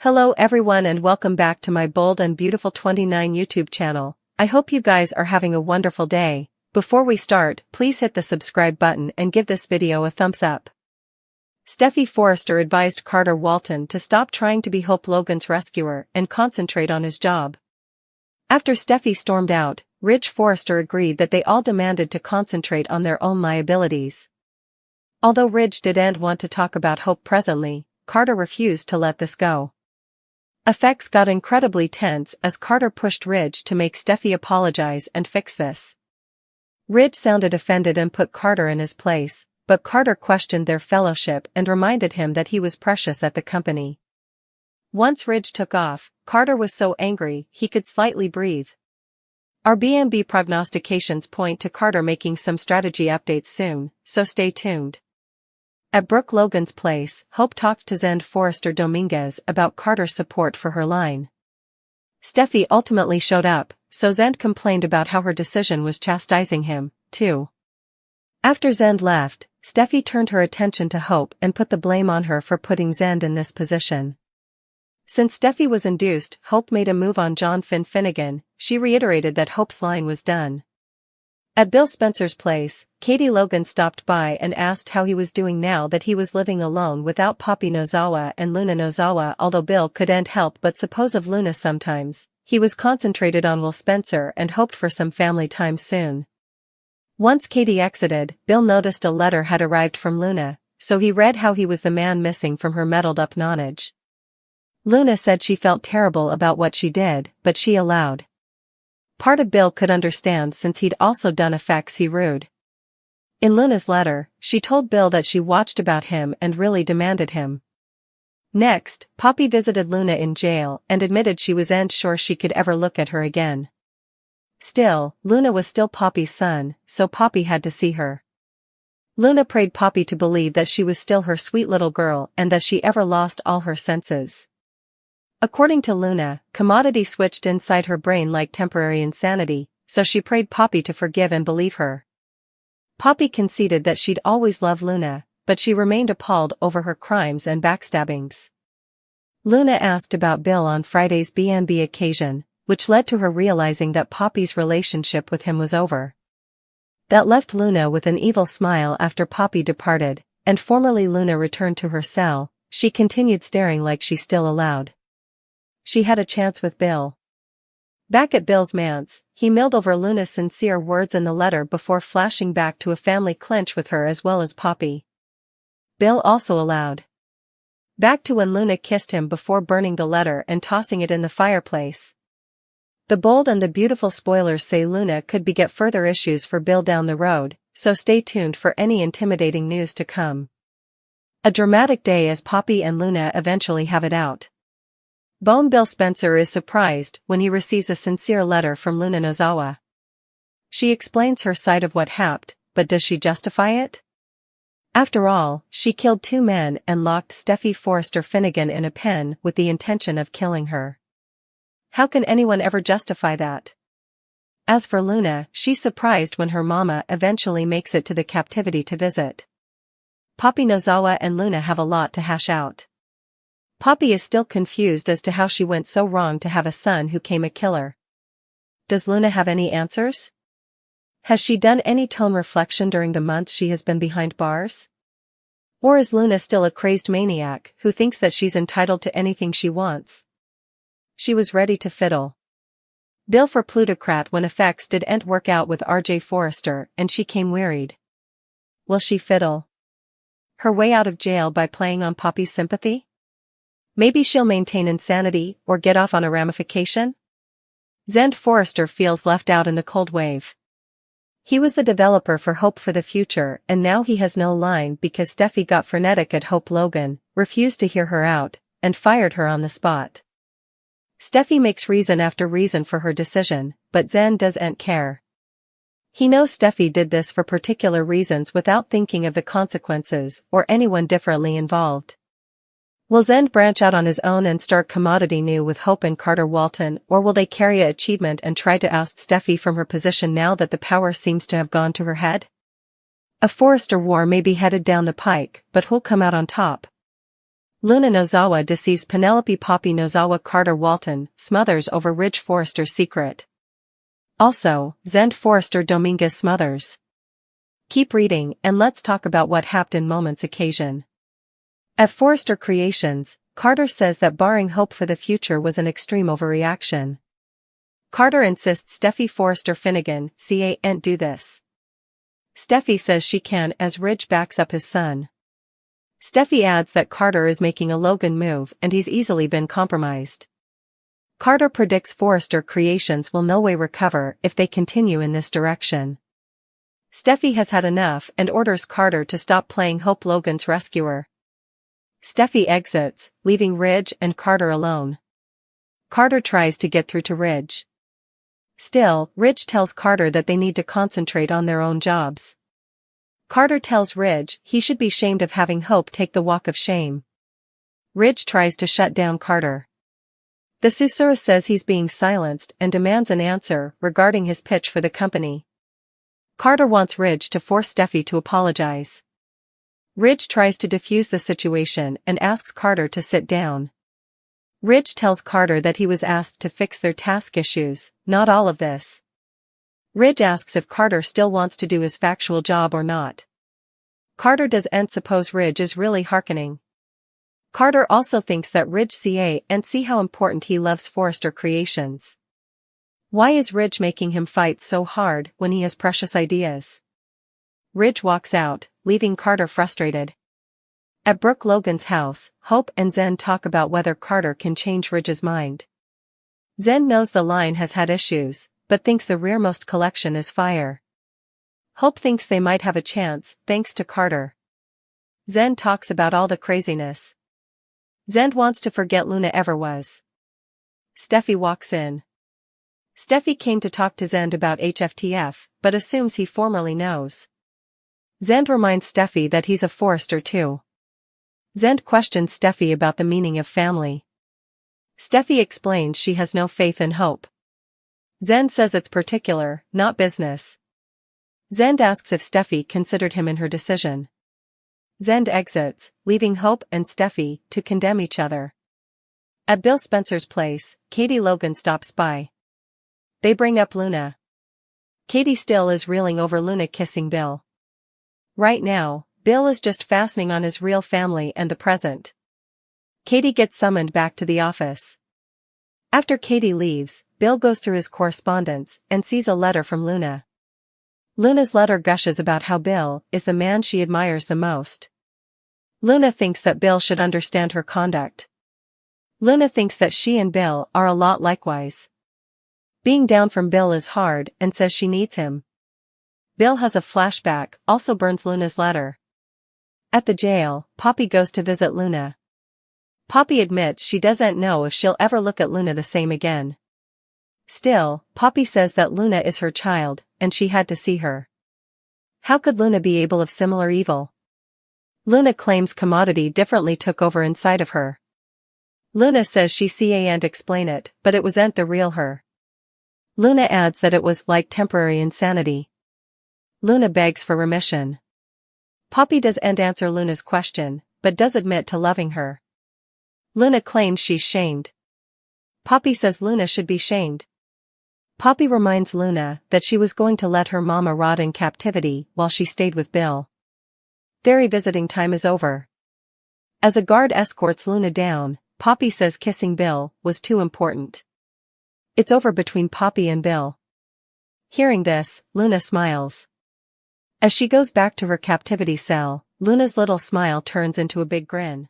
Hello everyone and welcome back to my Bold and Beautiful 29 YouTube channel. I hope you guys are having a wonderful day. Before we start, please hit the subscribe button and give this video a thumbs up. Steffy Forrester advised Carter Walton to stop trying to be Hope Logan's rescuer and concentrate on his job. After Steffy stormed out, Ridge Forrester agreed that they all demanded to concentrate on their own liabilities. Although Ridge didn't want to talk about Hope presently, Carter refused to let this go. Effects got incredibly tense as Carter pushed Ridge to make Steffy apologize and fix this. Ridge sounded offended and put Carter in his place, but Carter questioned their fellowship and reminded him that he was precious at the company. Once Ridge took off, Carter was so angry he could slightly breathe. Our B&B prognostications point to Carter making some strategy updates soon, so stay tuned. At Brooke Logan's place, Hope talked to Zend Forrester Dominguez about Carter's support for her line. Steffy ultimately showed up, so Zend complained about how her decision was chastising him, too. After Zend left, Steffy turned her attention to Hope and put the blame on her for putting Zend in this position. Since Steffy was induced, Hope made a move on John Finnegan. She reiterated that Hope's line was done. At Bill Spencer's place, Katie Logan stopped by and asked how he was doing now that he was living alone without Poppy Nozawa and Luna Nozawa. Although Bill couldn't help but suppose of Luna sometimes, he was concentrated on Will Spencer and hoped for some family time soon. Once Katie exited, Bill noticed a letter had arrived from Luna, so he read how he was the man missing from her meddled-up nonage. Luna said she felt terrible about what she did, but she allowed. Part of Bill could understand since he'd also done effects he rude. In Luna's letter, she told Bill that she watched about him and really demanded him. Next, Poppy visited Luna in jail and admitted she wasn't sure she could ever look at her again. Still, Luna was still Poppy's son, so Poppy had to see her. Luna prayed Poppy to believe that she was still her sweet little girl and that she ever lost all her senses. According to Luna, commodity switched inside her brain like temporary insanity, so she prayed Poppy to forgive and believe her. Poppy conceded that she'd always loved Luna, but she remained appalled over her crimes and backstabbings. Luna asked about Bill on Friday's B&B occasion, which led to her realizing that Poppy's relationship with him was over. That left Luna with an evil smile after Poppy departed, and formerly Luna returned to her cell. She continued staring like she still allowed. She had a chance with Bill. Back at Bill's manse, he milled over Luna's sincere words in the letter before flashing back to a family clinch with her as well as Poppy. Bill also allowed. Back to when Luna kissed him before burning the letter and tossing it in the fireplace. The Bold and the Beautiful spoilers say Luna could beget further issues for Bill down the road, so stay tuned for any intimidating news to come. A dramatic day as Poppy and Luna eventually have it out. Bill Spencer is surprised when he receives a sincere letter from Luna Nozawa. She explains her side of what happened, but does she justify it? After all, she killed 2 men and locked Steffy Forrester Finnegan in a pen with the intention of killing her. How can anyone ever justify that? As for Luna, she's surprised when her mama eventually makes it to the captivity to visit. Poppy Nozawa and Luna have a lot to hash out. Poppy is still confused as to how she went so wrong to have a son who came a killer. Does Luna have any answers? Has she done any tone reflection during the months she has been behind bars? Or is Luna still a crazed maniac who thinks that she's entitled to anything she wants? She was ready to fiddle. Bill for plutocrat when effects didn't work out with RJ Forrester and she came wearied. Will she fiddle her way out of jail by playing on Poppy's sympathy? Maybe she'll maintain insanity or get off on a ramification? Zend Forrester feels left out in the cold wave. He was the developer for Hope for the future and now he has no line because Steffy got frenetic at Hope Logan, refused to hear her out, and fired her on the spot. Steffy makes reason after reason for her decision, but Zend doesn't care. He knows Steffy did this for particular reasons without thinking of the consequences or anyone differently involved. Will Zend branch out on his own and start commodity new with Hope and Carter Walton, or will they carry a achievement and try to oust Steffy from her position now that the power seems to have gone to her head? A Forrester war may be headed down the pike, but who'll come out on top? Luna Nozawa deceives Penelope. Poppy Nozawa. Carter Walton smothers over Ridge Forrester's secret. Also, Zend Forrester Dominguez smothers. Keep reading and let's talk about what happened. Moments occasion. At Forrester Creations, Carter says that barring hope for the future was an extreme overreaction. Carter insists Steffi Forrester Finnegan can't do this. Steffi says she can as Ridge backs up his son. Steffi adds that Carter is making a Logan move and he's easily been compromised. Carter predicts Forrester Creations will no way recover if they continue in this direction. Steffi has had enough and orders Carter to stop playing Hope Logan's rescuer. Steffi exits, leaving Ridge and Carter alone. Carter tries to get through to Ridge. Still, Ridge tells Carter that they need to concentrate on their own jobs. Carter tells Ridge he should be shamed of having Hope take the walk of shame. Ridge tries to shut down Carter. The susurrus says he's being silenced and demands an answer regarding his pitch for the company. Carter wants Ridge to force Steffi to apologize. Ridge tries to defuse the situation and asks Carter to sit down. Ridge tells Carter that he was asked to fix their task issues, not all of this. Ridge asks if Carter still wants to do his factual job or not. Carter doesn't suppose Ridge is really hearkening. Carter also thinks that Ridge can't see how important he loves Forrester Creations. Why is Ridge making him fight so hard when he has precious ideas? Ridge walks out, leaving Carter frustrated. At Brooke Logan's house, Hope and Zen talk about whether Carter can change Ridge's mind. Zen knows the line has had issues, but thinks the rearmost collection is fire. Hope thinks they might have a chance, thanks to Carter. Zen talks about all the craziness. Zen wants to forget Luna ever was. Steffi walks in. Steffi came to talk to Zend about HFTF, but assumes he formerly knows. Zend reminds Steffi that he's a Forrester too. Zend questions Steffi about the meaning of family. Steffi explains she has no faith in Hope. Zend says it's particular, not business. Zend asks if Steffi considered him in her decision. Zend exits, leaving Hope and Steffi to condemn each other. At Bill Spencer's place, Katie Logan stops by. They bring up Luna. Katie still is reeling over Luna kissing Bill. Right now, Bill is just fastening on his real family and the present. Katie gets summoned back to the office. After Katie leaves, Bill goes through his correspondence and sees a letter from Luna. Luna's letter gushes about how Bill is the man she admires the most. Luna thinks that Bill should understand her conduct. Luna thinks that she and Bill are a lot likewise. Being down from Bill is hard and says she needs him. Bill has a flashback, also burns Luna's letter. At the jail, Poppy goes to visit Luna. Poppy admits she doesn't know if she'll ever look at Luna the same again. Still, Poppy says that Luna is her child, and she had to see her. How could Luna be able of similar evil? Luna claims commodity differently took over inside of her. Luna says she can't explain it, but it wasn't the real her. Luna adds that it was like temporary insanity. Luna begs for remission. Poppy doesn't answer Luna's question, but does admit to loving her. Luna claims she's shamed. Poppy says Luna should be shamed. Poppy reminds Luna that she was going to let her mama rot in captivity while she stayed with Bill. Their revisiting time is over. As a guard escorts Luna down, Poppy says kissing Bill was too important. It's over between Poppy and Bill. Hearing this, Luna smiles. As she goes back to her captivity cell, Luna's little smile turns into a big grin.